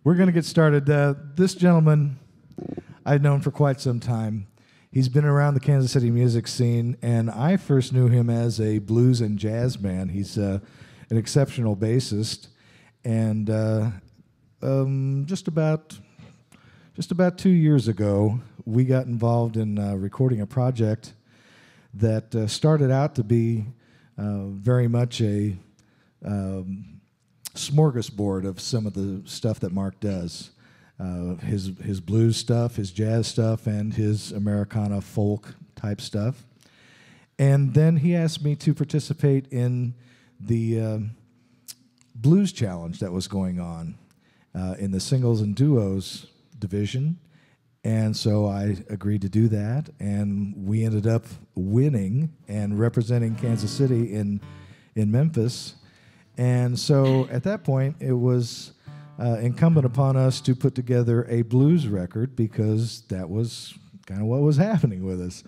We're going to get started. This gentleman I've known for quite some time. He's been around the Kansas City music scene, and I first knew him as a blues and jazz man. He's an exceptional bassist, and just about 2 years ago, we got involved in recording a project that started out to be very much a smorgasbord of some of the stuff that Mark does. His blues stuff, his jazz stuff, and his Americana folk type stuff. And then he asked me to participate in the blues challenge that was going on in the singles and duos division. And so I agreed to do that, and we ended up winning and representing Kansas City in Memphis. And so at that point, it was incumbent upon us to put together a blues record because that was kind of what was happening with us.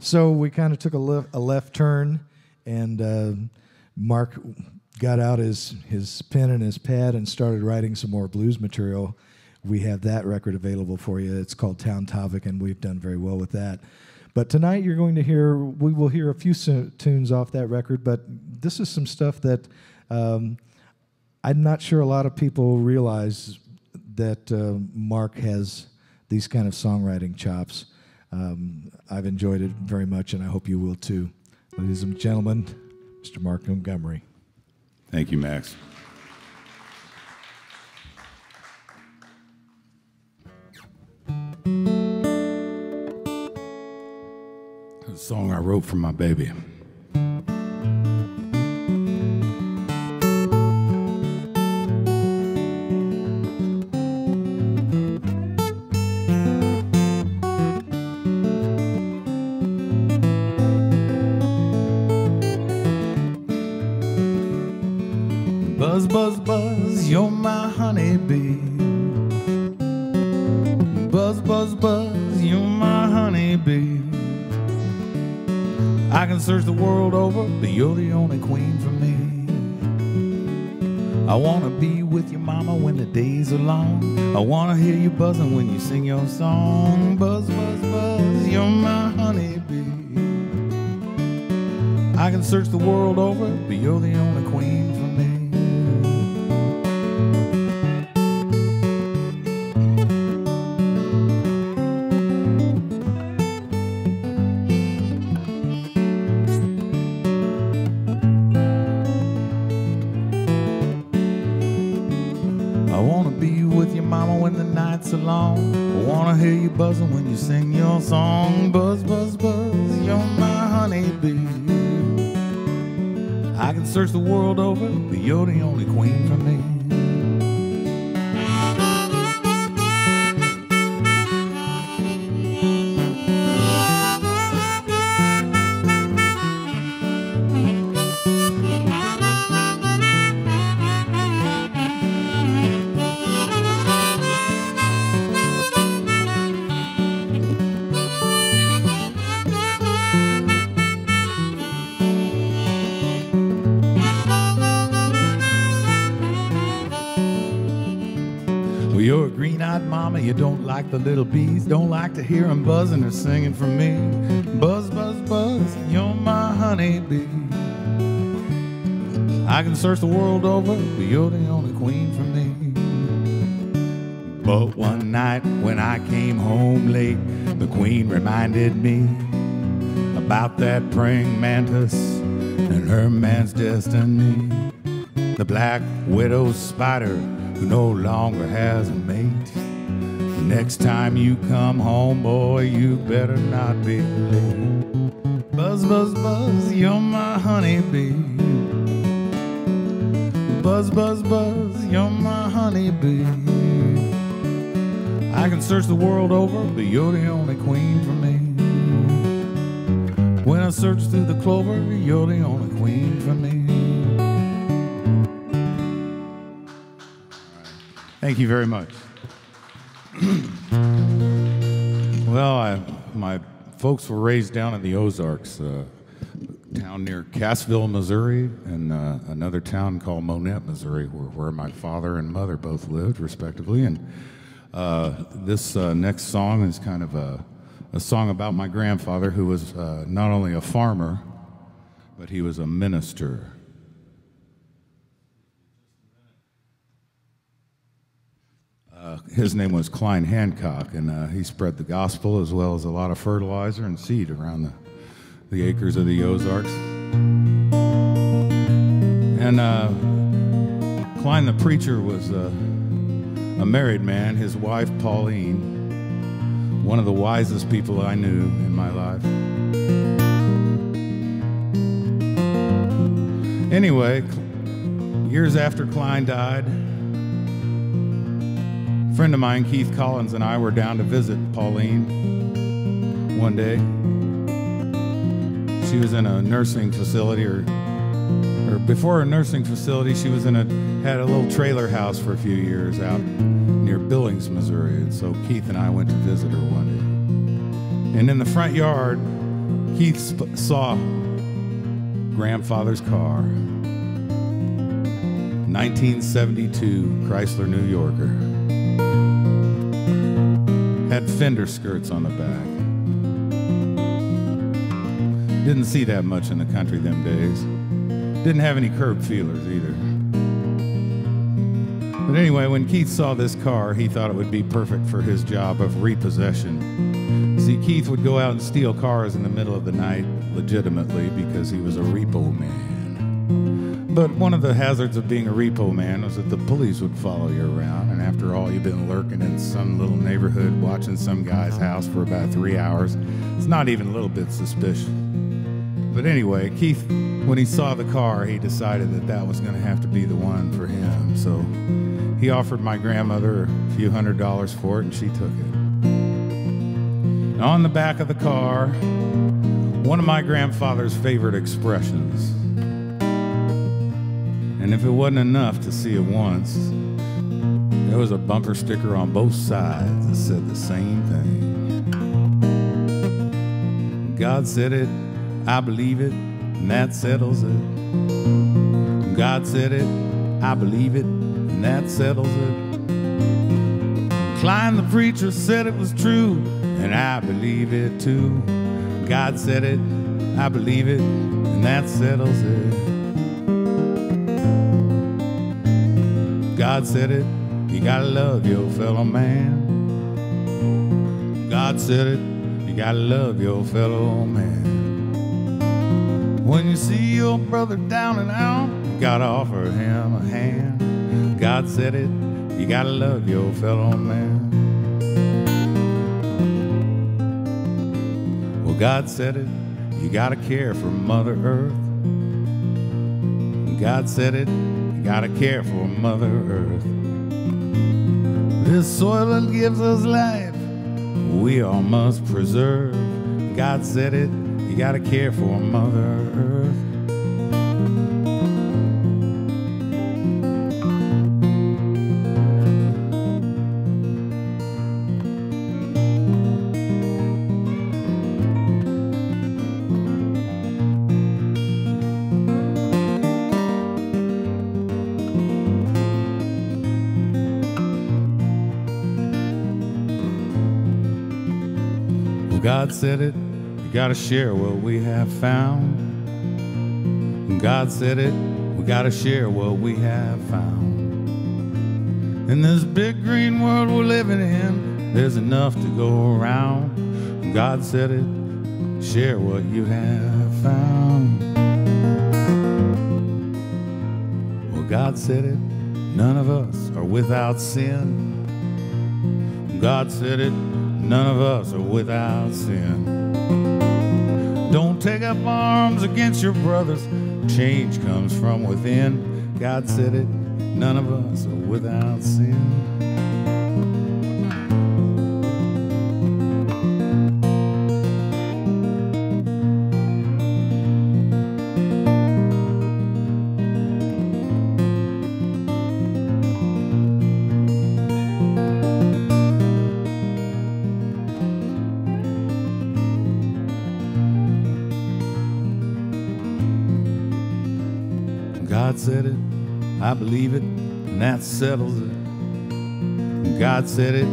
So we kind of took a left turn, and Mark got out his pen and his pad and started writing some more blues material. We have that record available for you. It's called Town Topic, and we've done very well with that. But tonight we will hear a few tunes off that record, but this is some stuff that I'm not sure a lot of people realize that Mark has these kind of songwriting chops. I've enjoyed it very much, and I hope you will too. Ladies and gentlemen, Mr. Mark Montgomery. Thank you, Max. A song I wrote for my baby. Buzz, buzz, buzz, you're my honeybee. Buzz, buzz, buzz, you're my honeybee. I can search the world over, but you're the only queen for me. I wanna be with your mama when the days are long. I wanna hear you buzzing when you sing your song. Buzz, buzz, buzz, you're my honeybee. I can search the world over, but you're the only queen for me. I wanna be with your mama when the nights are long. I wanna hear you buzzing when you sing your song. Buzz, buzz, buzz, you're my honeybee. I can search the world over, but you're the only queen for me. Well, you're a green-eyed mama, you don't like the little bees, don't like to hear them buzzing or singing for me. Buzz, buzz, buzz, you're my honeybee. I can search the world over, but you're the only queen for me. But one night when I came home late, the queen reminded me about that praying mantis and her man's destiny. The black widow spider who no longer has a mate. Next time you come home, boy, you better not be late. Buzz, buzz, buzz, you're my honeybee. Buzz, buzz, buzz, you're my honeybee. I can search the world over, but you're the only queen for me. When I search through the clover, you're the only queen for me. Thank you very much. Well, my folks were raised down in the Ozarks, a town Down near Cassville, Missouri, and another town called Monette, Missouri, where my father and mother both lived, respectively. And this next song is kind of a song about my grandfather, who was not only a farmer, but he was a minister. His name was Klein Hancock, and he spread the gospel as well as a lot of fertilizer and seed around the acres of the Ozarks. And Klein the preacher was a married man. His wife, Pauline, one of the wisest people I knew in my life. Anyway, years after Klein died, a friend of mine, Keith Collins, and I were down to visit Pauline one day. She was in a nursing facility, or before a nursing facility, she was had a little trailer house for a few years out near Billings, Missouri. And so Keith and I went to visit her one day. And in the front yard, Keith saw grandfather's car, 1972 Chrysler New Yorker. Had fender skirts on the back. Didn't see that much in the country them days. Didn't have any curb feelers either. But anyway, when Keith saw this car, he thought it would be perfect for his job of repossession. See, Keith would go out and steal cars in the middle of the night legitimately because he was a repo man. But one of the hazards of being a repo man was that the police would follow you around, and after all, you've been lurking in some little neighborhood watching some guy's house for about 3 hours. It's not even a little bit suspicious. But anyway, Keith, when he saw the car, he decided that was going to have to be the one for him. So he offered my grandmother a few $100s for it, and she took it. And on the back of the car, one of my grandfather's favorite expressions. And if it wasn't enough to see it once, there was a bumper sticker on both sides that said the same thing. God said it, I believe it, and that settles it. God said it, I believe it, and that settles it. Klein the preacher said it was true, and I believe it too. God said it, I believe it, and that settles it. God said it, you gotta love your fellow man. God said it, you gotta love your fellow man. When you see your brother down and out, you gotta offer him a hand. God said it, you gotta love your fellow man. Well, God said it, you gotta care for Mother Earth. God said it, you gotta care for Mother Earth. This soil that gives us life, we all must preserve. God said it, you gotta care for Mother Earth. God said it, you gotta share what we have found. God said it, we gotta share what we have found. In this big green world we're living in, there's enough to go around. God said it, share what you have found. Well, God said it, none of us are without sin. God said it, none of us are without sin. Don't take up arms against your brothers. Change comes from within. God said it, none of us are without sin. said it, I believe it, and that settles it. God said it,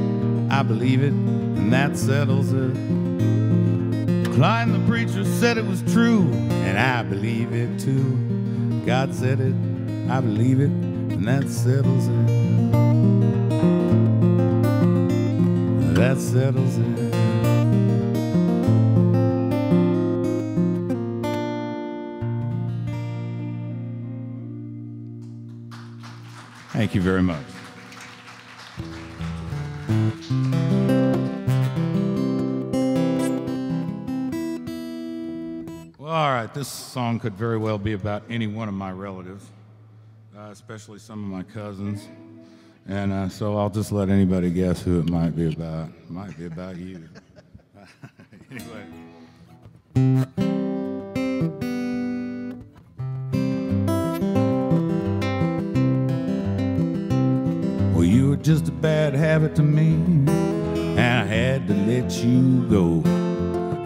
I believe it, and that settles it. Klein the preacher said it was true, and I believe it too. God said it, I believe it, and that settles it. That settles it. Thank you very much. Well, all right, this song could very well be about any one of my relatives, especially some of my cousins. And so I'll just let anybody guess who it might be about. It might be about you. Anyway. Well, you were just a bad habit to me, and I had to let you go.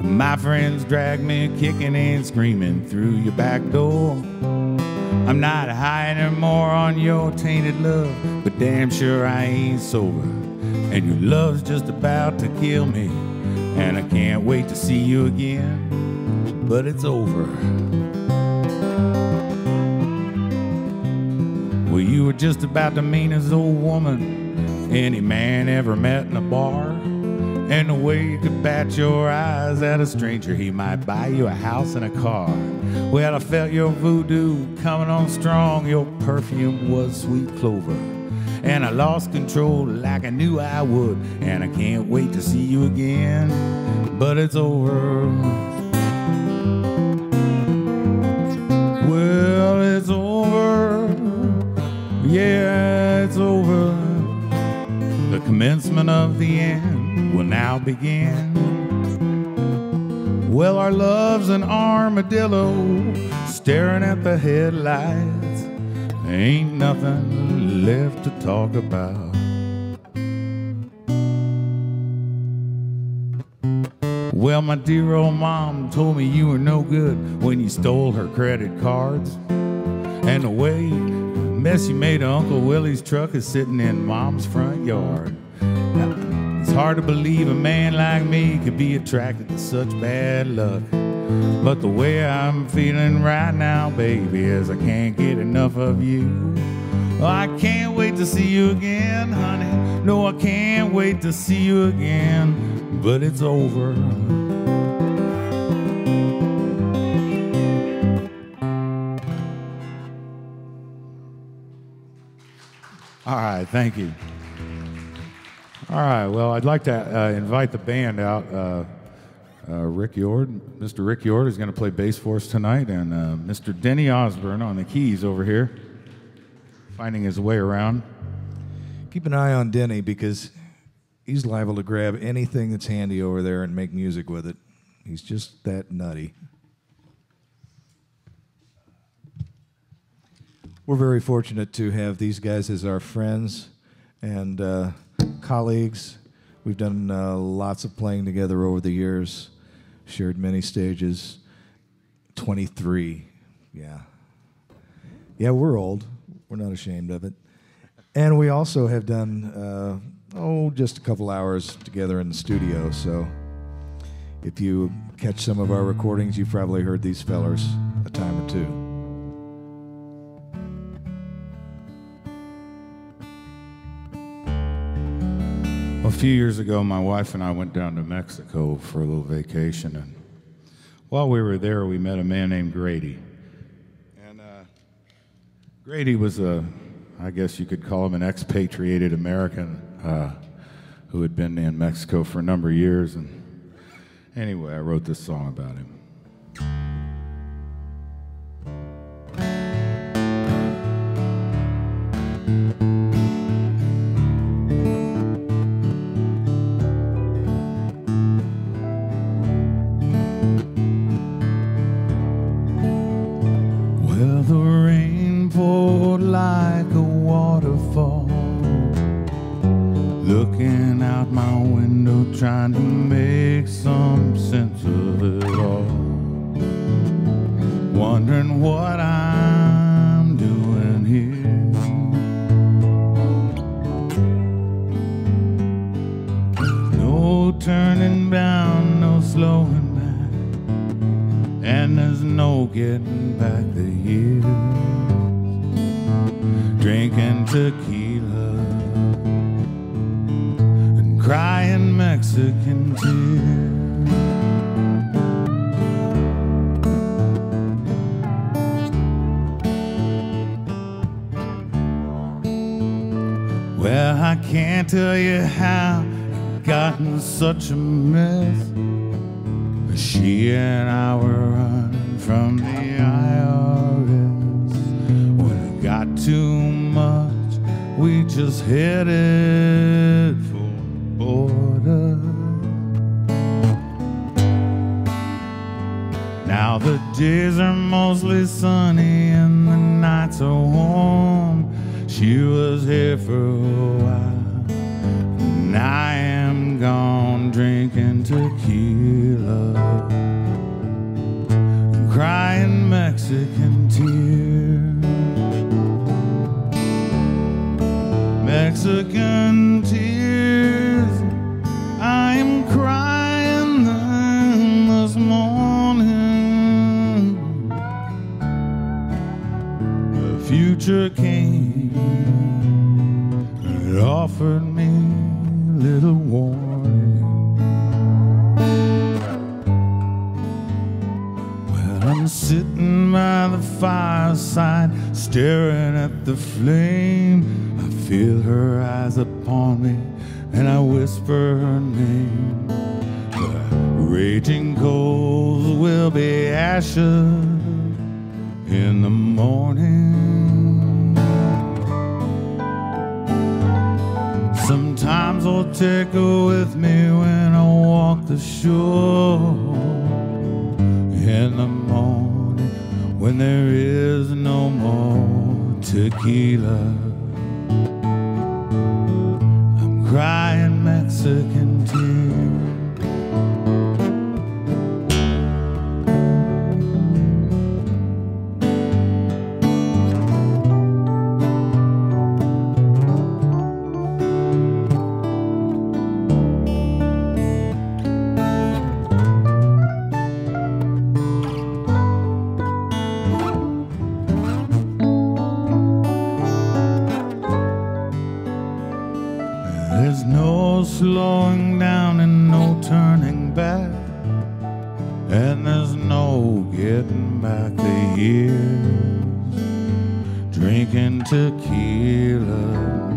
My friends dragged me kicking and screaming through your back door. I'm not high anymore on your tainted love, but damn sure I ain't sober. And your love's just about to kill me, and I can't wait to see you again, but it's over. Well, you were just about the meanest old woman any man ever met in a bar. And the way you could bat your eyes at a stranger, he might buy you a house and a car. Well, I felt your voodoo coming on strong. Your perfume was sweet clover. And I lost control like I knew I would. And I can't wait to see you again, but it's over. Well, it's over. Yeah, it's over. The commencement of the end will now begin. Well, our love's an armadillo staring at the headlights. There ain't nothing left to talk about. Well, my dear old mom told me you were no good when you stole her credit cards. And the way mess you made of Uncle Willie's truck is sitting in Mom's front yard. It's hard to believe a man like me could be attracted to such bad luck. But the way I'm feeling right now, baby, is I can't get enough of you. Oh, I can't wait to see you again, honey. No, I can't wait to see you again, but it's over. All right, thank you. All right, well, I'd like to invite the band out. Rick Yord, Mr. Rick Yord is going to play bass for us tonight, and Mr. Denny Osborne on the keys over here, finding his way around. Keep an eye on Denny because he's liable to grab anything that's handy over there and make music with it. He's just that nutty. We're very fortunate to have these guys as our friends and colleagues. We've done lots of playing together over the years, shared many stages. 23, yeah. Yeah, we're old. We're not ashamed of it. And we also have done, just a couple hours together in the studio. So if you catch some of our recordings, you've probably heard these fellers a time or two. A few years ago, my wife and I went down to Mexico for a little vacation, and while we were there, we met a man named Grady. And Grady was I guess you could call him an expatriated American who had been in Mexico for a number of years. And anyway, I wrote this song about him. Looking out my window, trying to make some sense of it all. Wondering what I'm doing turning down, no slowing back, and there's no getting back the years. Drinking tequila and crying Mexican tears. Well, I can't tell you how it got in such a mess. She and I were running from the IRS. When it got too much, we just headed for the border. Now the days are mostly sunny and the nights are warm. She was here for a while, and I am gone drinking tequila and crying Mexican tears. Mexican tears, I am crying them this morning. The future came. It offered me little warning. Well, I'm sitting by the fireside, staring at the flame. I feel her eyes upon me, and I whisper her name. The raging coals will be ashes in the morning. Sometimes I'll take her with me when I walk the shore. In the morning, when there is no more tequila, I'm crying Mexican tears. There's no slowing down and no turning back, and there's no getting back the years. Drinking tequila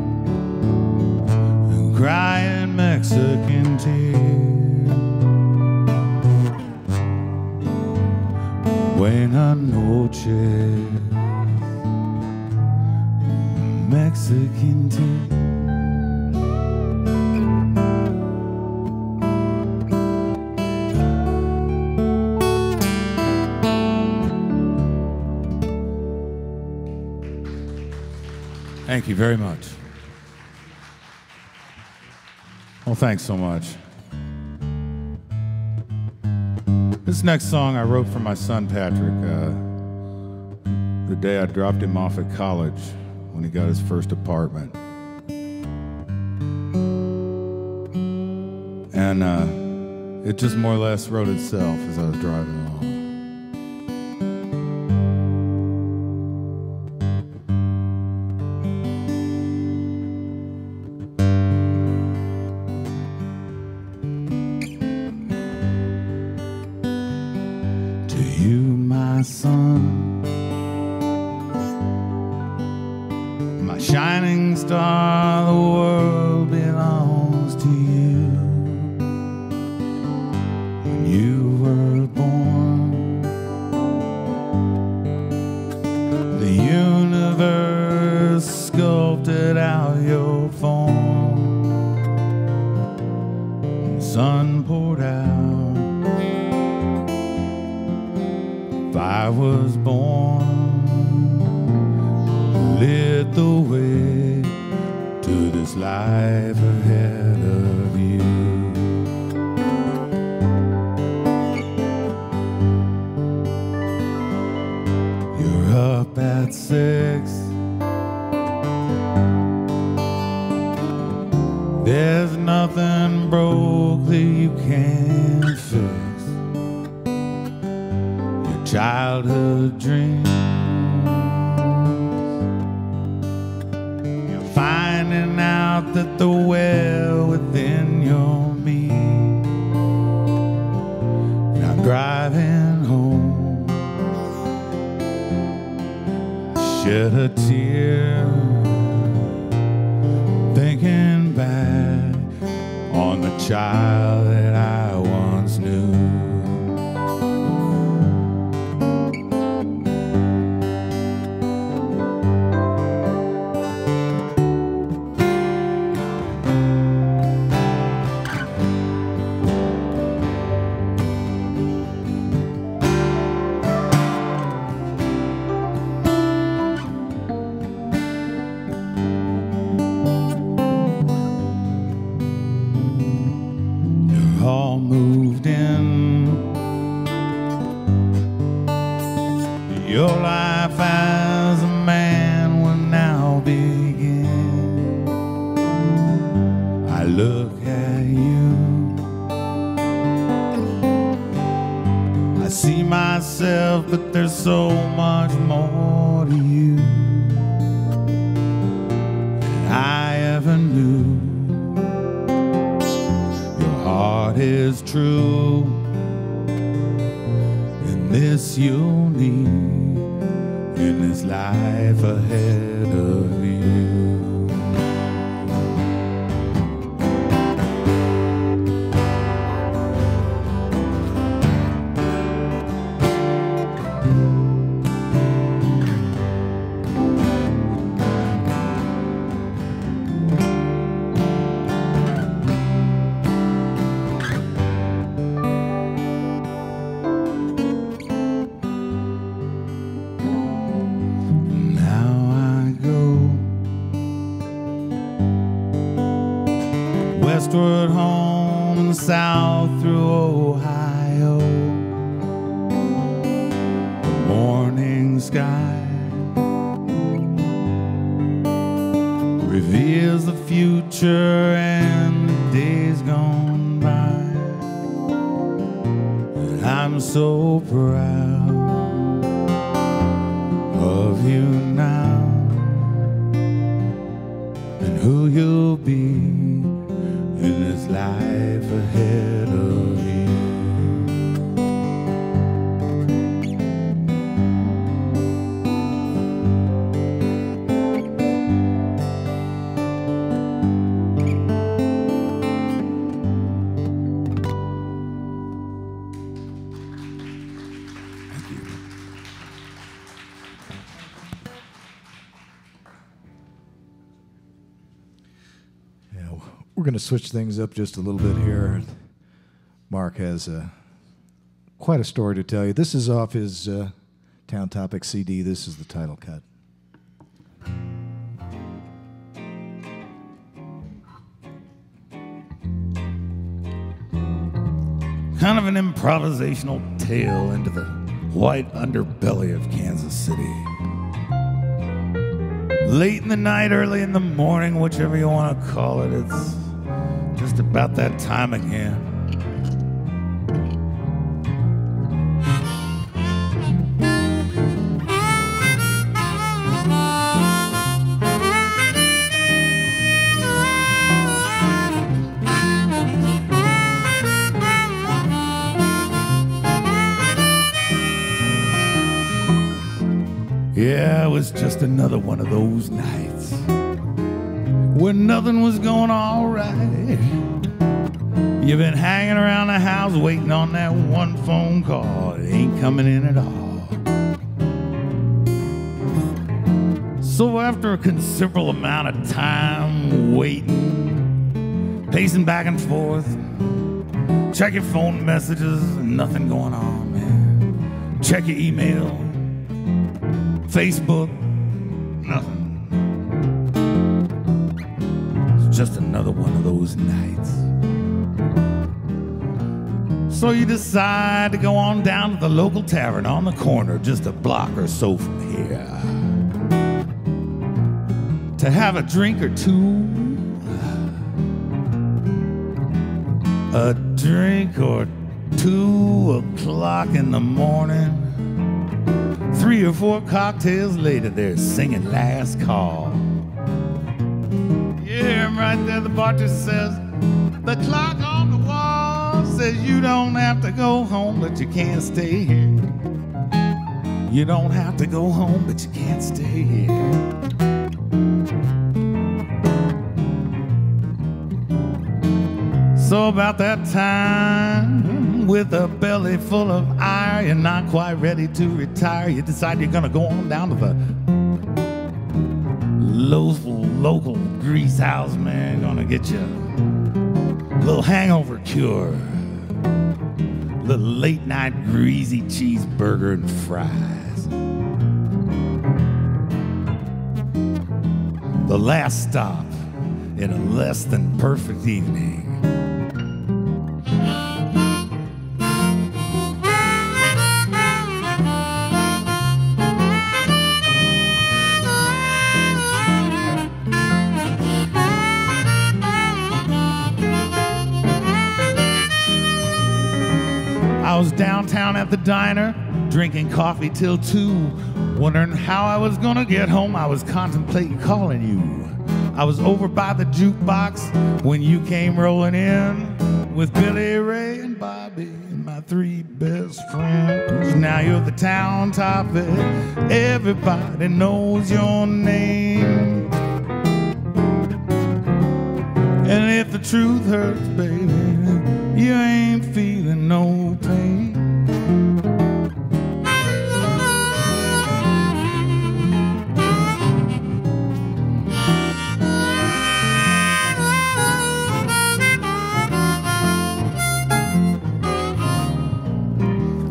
and crying Mexican tears. Buena noche, Mexican tears. Thank you very much. Well, thanks so much. This next song I wrote for my son Patrick the day I dropped him off at college when he got his first apartment. And it just more or less wrote itself as I was driving along. My son, my shining star, the world belongs to you. When you were born, the universe sculpted out your form. The sun poured out. I was born, lit the way to this life ahead of you. You're up at 6, There's nothing broke that you can't fix. Your childhood dreams, you're finding out that the well within your me. And I'm driving home, shed a tear, thinking back on the child that I once knew. All moved in. Your life as a man will now begin. I look at you, I see myself, but there's so much more to you than I ever knew. Heart is true, and this you'll need in this life ahead of you. Westward home and south through Ohio. The morning sky reveals the future and the days gone by. And I'm so proud of you now and who you'll be in this life ahead of you. Thank you. We're going to switch things up just a little bit here. Mark has quite a story to tell you. This is off his Town Topic CD. This is the title cut. Kind of an improvisational tale into the white underbelly of Kansas City. Late in the night, early in the morning, whichever you want to call it, it's just about that time again. Yeah, it was just another one of those nights when nothing was going all right. You've been hanging around the house waiting on that one phone call. It ain't coming in at all. So after a considerable amount of time waiting, pacing back and forth, check your phone messages, nothing going on, man. Check your email, Facebook, nothing. It's just another one of those nights. So you decide to go on down to the local tavern on the corner, just a block or so from here, to have a drink or two. a drink or 2 o'clock in the morning. 3 or 4 cocktails later, they're singing Last Call. You hear him right there, the bartender says, the clock on the wall says you don't have to go home, but you can't stay here. You don't have to go home, but you can't stay here. So about that time, with a belly full of ire, you're not quite ready to retire. You decide you're gonna go on down to the local grease house, man. Gonna get you a little hangover cure, a little late night greasy cheeseburger and fries. The last stop in a less than perfect evening. I was downtown at the diner, drinking coffee till 2, wondering how I was gonna get home. I was contemplating calling you. I was over by the jukebox when you came rolling in with Billy Ray and Bobby and my 3 best friends. Now you're the town topic, everybody knows your name. And if the truth hurts, baby, you ain't feeling no pain.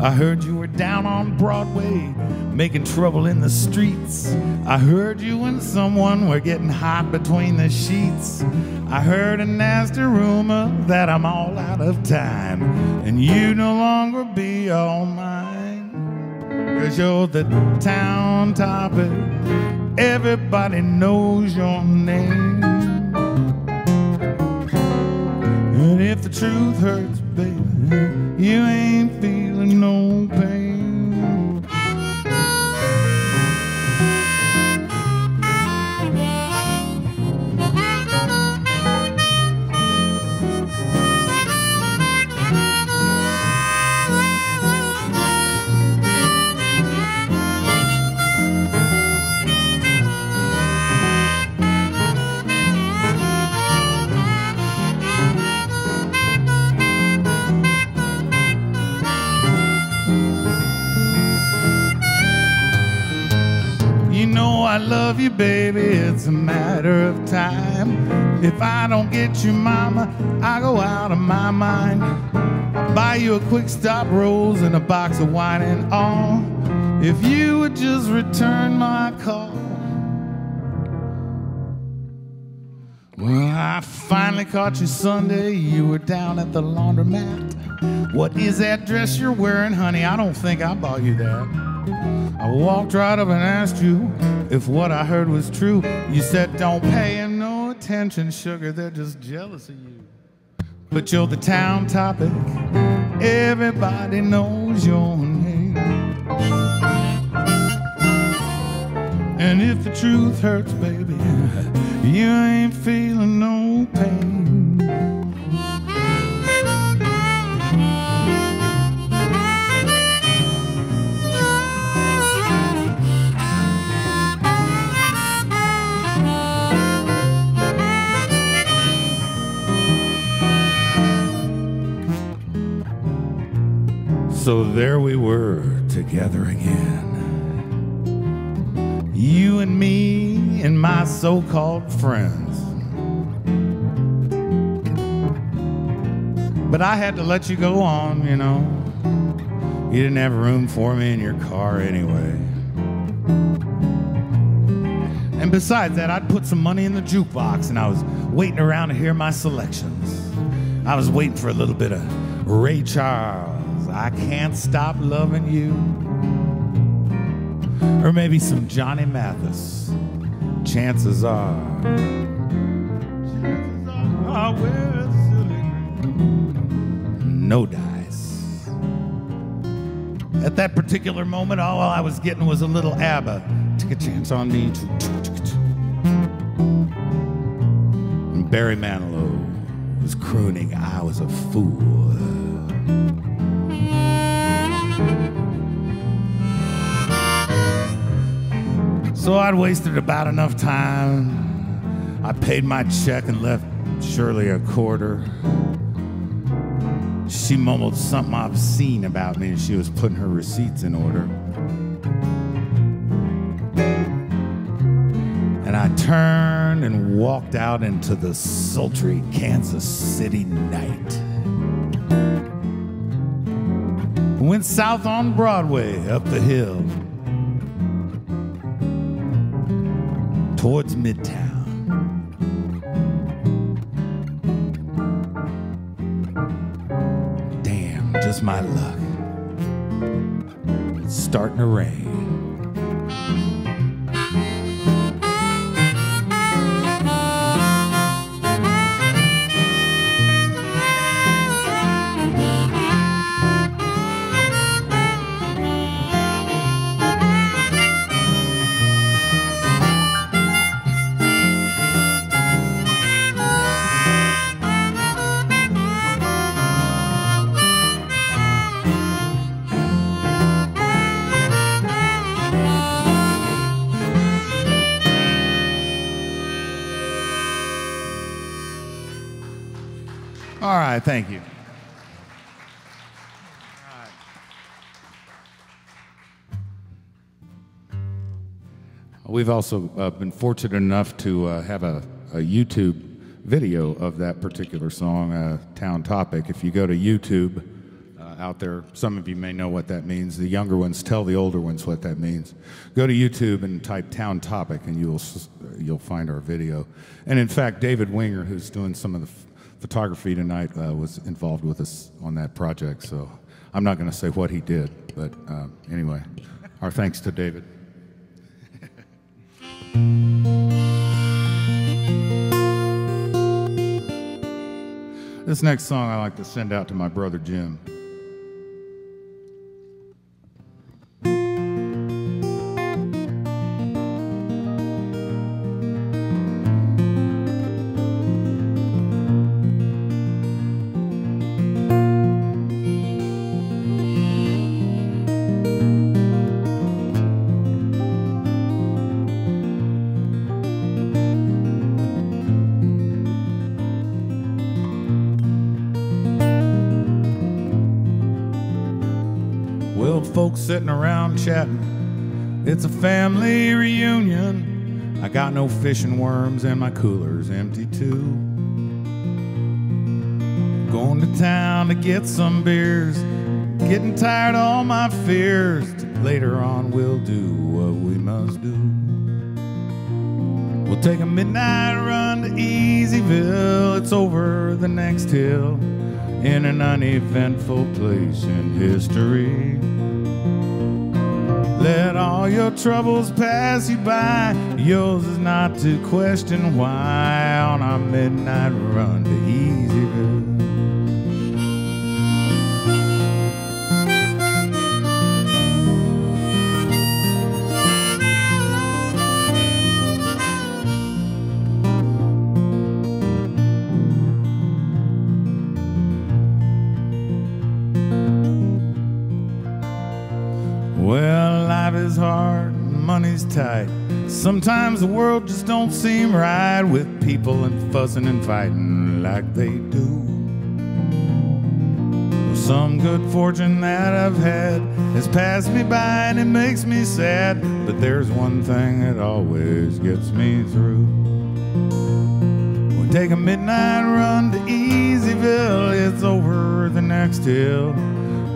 I heard you were down on Broadway, making trouble in the streets. I heard you and someone were getting hot between the sheets. I heard a nasty rumor that I'm all out of time, and you no longer be all mine. 'Cause you're the town topic, everybody knows your name. And if the truth hurts, baby, you ain't feeling no pain. I love you, baby, it's a matter of time. If I don't get you, mama, I go out of my mind. I'll buy you a quick stop rose and a box of wine and all, if you would just return my call. Well, I finally caught you Sunday, you were down at the laundromat. What is that dress you're wearing, honey? I don't think I bought you that. I walked right up and asked you if what I heard was true. You said, don't pay him no attention, sugar, they're just jealous of you. But you're the town topic, everybody knows your name. And if the truth hurts, baby, you ain't feeling no pain. So there we were together again, you and me and my so-called friends. But I had to let you go on, you know. You didn't have room for me in your car anyway. And besides that, I'd put some money in the jukebox and I was waiting around to hear my selections. I was waiting for a little bit of Ray Charles, I Can't Stop Loving You. Or maybe some Johnny Mathis, Chances Are. Chances are we're silly. no dice. At that particular moment, all I was getting was a little ABBA. Take a chance on me. And Barry Manilow was crooning, I was a fool. So I'd wasted about enough time. I paid my check and left Shirley a quarter. She mumbled something obscene about me as she was putting her receipts in order. And I turned and walked out into the sultry Kansas City night. Went south on Broadway, up the hill, towards Midtown. Damn, just my luck. It's starting to rain. All right, thank you. We've also been fortunate enough to have a YouTube video of that particular song, Town Topic. If you go to YouTube out there, some of you may know what that means. The younger ones tell the older ones what that means. Go to YouTube and type Town Topic, and you'll find our video. And in fact, David Winger, who's doing some of the photography tonight, was involved with us on that project. So I'm not going to say what he did, but anyway, our thanks to David. This next song I like to send out to my brother Jim. Folks sitting around chatting, it's a family reunion. I got no fish and worms and my cooler's empty too. Going to town to get some beers, getting tired of all my fears. Later on we'll do what we must do. We'll take a midnight run to Easyville. It's over the next hill in an uneventful place in history. Let all your troubles pass you by. Yours is not to question why on our midnight run to Easyville. Well, life is hard, money's tight. Sometimes the world just don't seem right, with people and fussing and fighting like they do. Some good fortune that I've had has passed me by and it makes me sad, but there's one thing that always gets me through. We'll take a midnight run to Easyville. It's over the next hill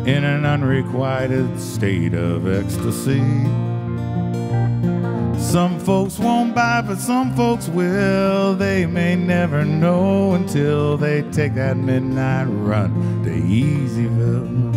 in an unrequited state of ecstasy. Some folks won't buy, but some folks will. They may never know until they take that midnight run to Easyville.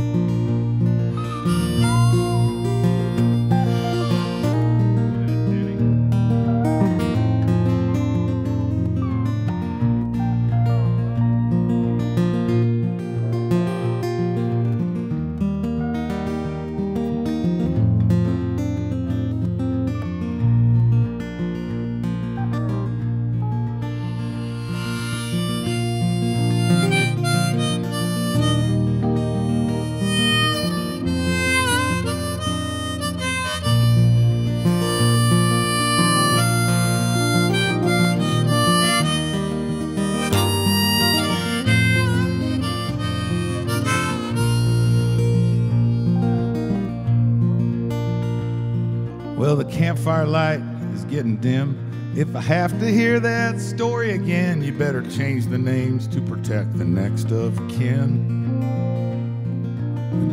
Well, the campfire light is getting dim. If I have to hear that story again, you better change the names to protect the next of kin.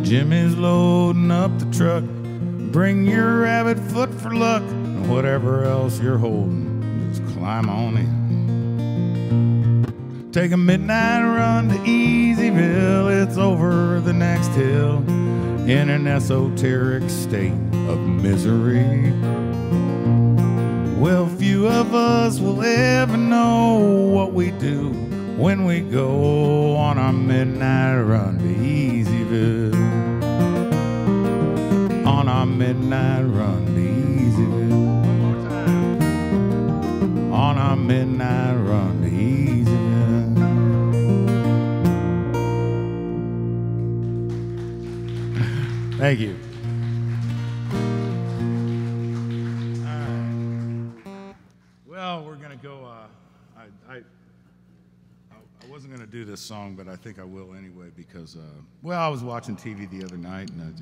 Jimmy's loading up the truck. Bring your rabbit foot for luck. And whatever else you're holding, just climb on in. Take a midnight run to Easyville. It's over the next hill in an esoteric state of misery. Well, few of us will ever know what we do when we go on our midnight run to Easyville. On our midnight run to Easyville. One more time. On our midnight run to Easyville. Thank you. I wasn't going to do this song, but I think I will anyway because, well, I was watching TV the other night, and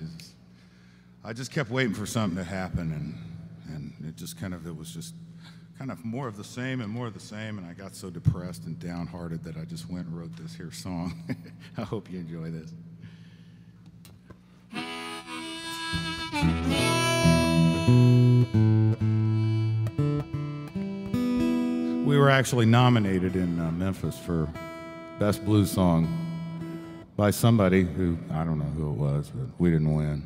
I just kept waiting for something to happen, and it was just kind of more of the same and more of the same, and I got so depressed and downhearted that I just went and wrote this here song. I hope you enjoy this. We were actually nominated in Memphis for Best Blues Song by somebody who, I don't know who it was, but we didn't win.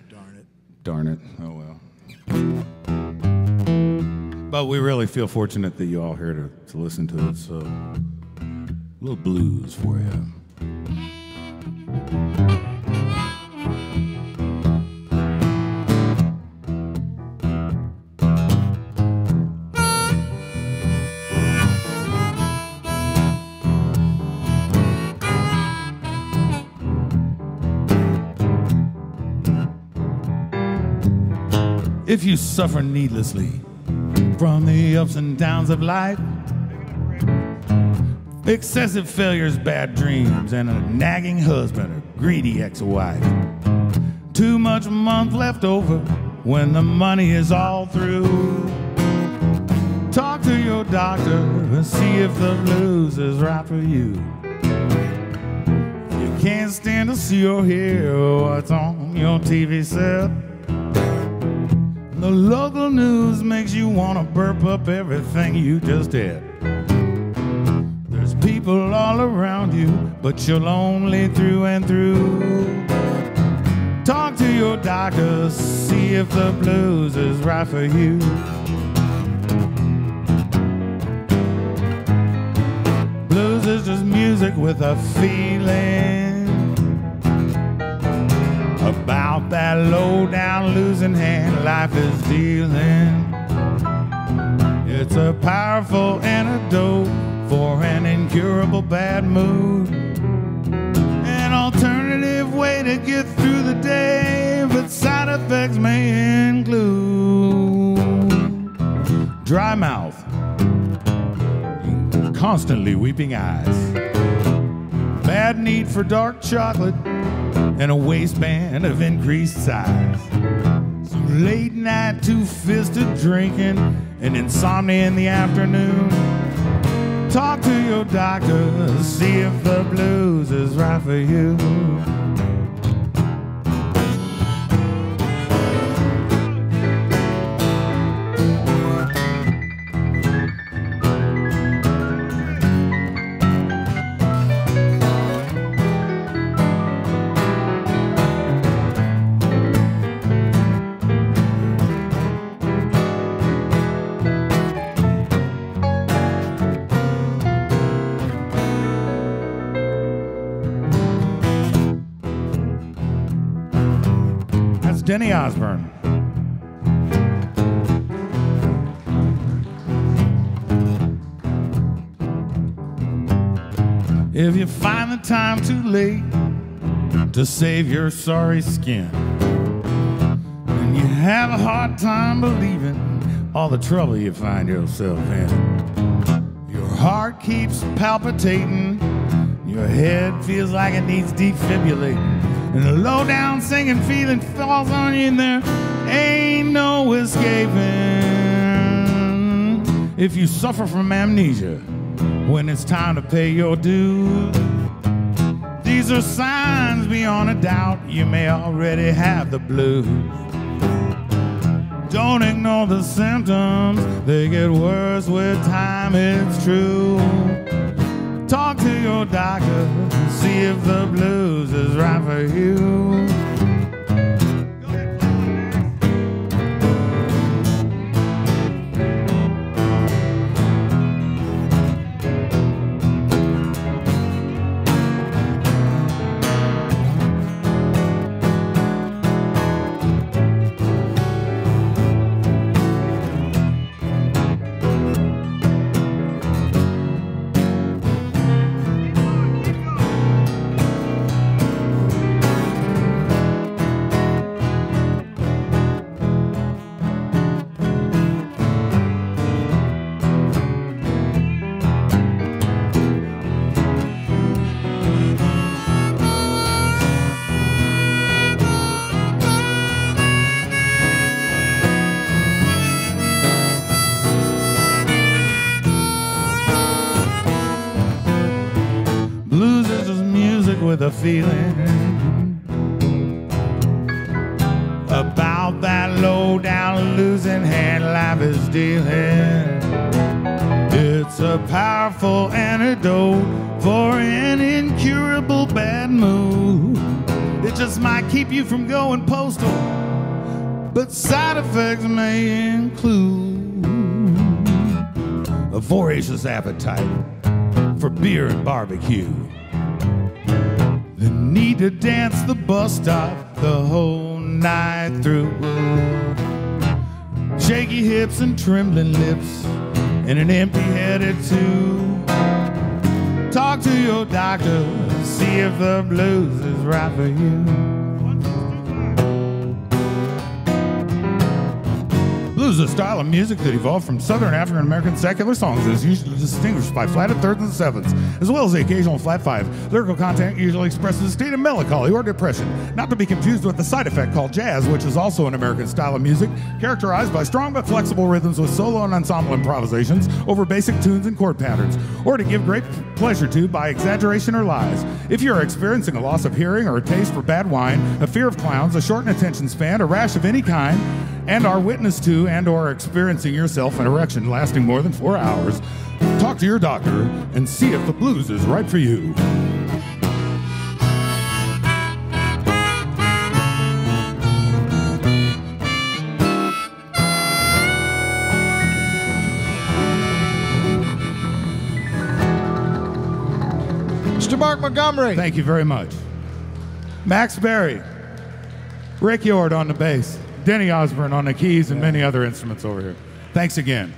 Darn it. Darn it. Oh, well. But we really feel fortunate that you all here to listen to it, so a little blues for you. If you suffer needlessly from the ups and downs of life, excessive failures, bad dreams, and a nagging husband or greedy ex-wife, too much month left over when the money is all through, talk to your doctor and see if the blues is right for you. If you can't stand to see or hear what's on your TV set, the local news makes you want to burp up everything you just ate. There's people all around you, but you're lonely through and through. Talk to your doctor, see if the blues is right for you. Blues is just music with a feeling about that low-down losing hand life is dealing. It's a powerful antidote for an incurable bad mood, an alternative way to get through the day, but side effects may include dry mouth, constantly weeping eyes, bad need for dark chocolate, and a waistband of increased size. Some late night two-fisted drinking and insomnia in the afternoon. Talk to your doctor, see if the blues is right for you. Denny Osborne. If you find the time too late to save your sorry skin, and you have a hard time believing all the trouble you find yourself in, your heart keeps palpitating, your head feels like it needs defibrillating, and a low-down singing feeling falls on you, and there Ain't no escaping if you suffer from amnesia when it's time to pay your dues. These are signs beyond a doubt you may already have the blues. Don't ignore the symptoms, they get worse with time, it's true. Talk to your doctor, see if the blues is right for you. With a feeling about that low down losing hand life is dealing. It's a powerful antidote for an incurable bad mood. It just might keep you from going postal, but side effects may include a voracious appetite for beer and barbecue, the need to dance the bus stop the whole night through, shaky hips and trembling lips and an empty-headed too. Talk to your doctor, see if the blues is right for you. Blues is a style of music that evolved from Southern African American secular songs and is usually distinguished by flatted thirds and sevenths, as well as the occasional flat five. Lyrical content usually expresses a state of melancholy or depression, not to be confused with the side effect called jazz, which is also an American style of music, characterized by strong but flexible rhythms with solo and ensemble improvisations over basic tunes and chord patterns, or to give great pleasure to by exaggeration or lies. If you are experiencing a loss of hearing or a taste for bad wine, a fear of clowns, a shortened attention span, a rash of any kind, and are witness to and or experiencing yourself an erection lasting more than 4 hours, talk to your doctor and see if the blues is right for you. Mr. Mark Montgomery. Thank you very much. Max Berry, Rick Yord on the bass, Denny Osborne on the keys, and many other instruments over here. Thanks again.